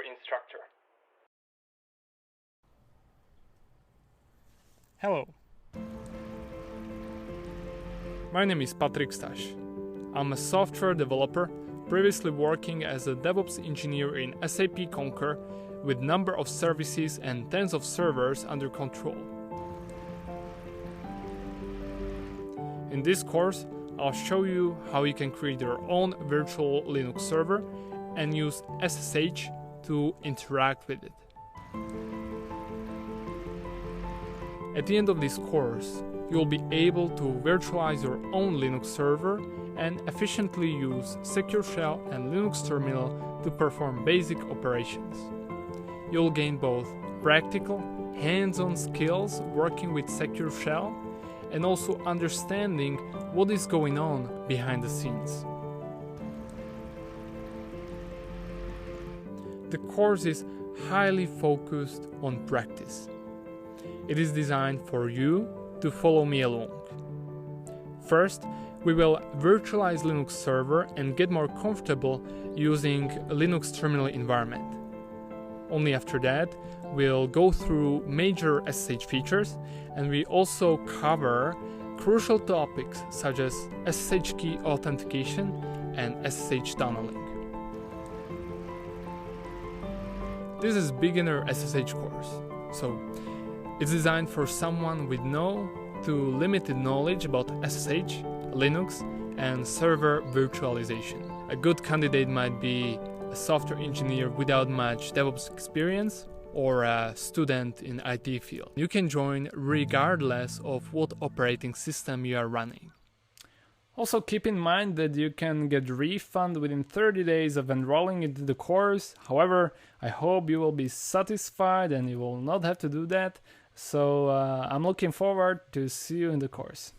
your instructor. Hello. My name is Patrik Staš. I'm a software developer, previously working as a DevOps engineer in SAP Concur with number of services and tens of servers under control. In this course, I'll show you how you can create your own virtual Linux server and use SSH to interact with it. At the end of this course, you'll be able to virtualize your own Linux server and efficiently use Secure Shell and Linux terminal to perform basic operations. You'll gain both practical, hands-on skills working with Secure Shell and also understanding what is going on behind the scenes. The course is highly focused on practice. It is designed for you to follow me along. First, we will virtualize Linux server and get more comfortable using a Linux terminal environment. Only after that, we'll go through major SSH features, and we also cover crucial topics such as SSH key authentication and SSH tunneling. This is beginner SSH course, so it's designed for someone with no to limited knowledge about SSH, Linux, and server virtualization. A good candidate might be a software engineer without much DevOps experience or a student in IT field. You can join regardless of what operating system you are running. Also keep in mind that you can get a refund within 30 days of enrolling into the course. However, I hope you will be satisfied and you will not have to do that. So I'm looking forward to see you in the course.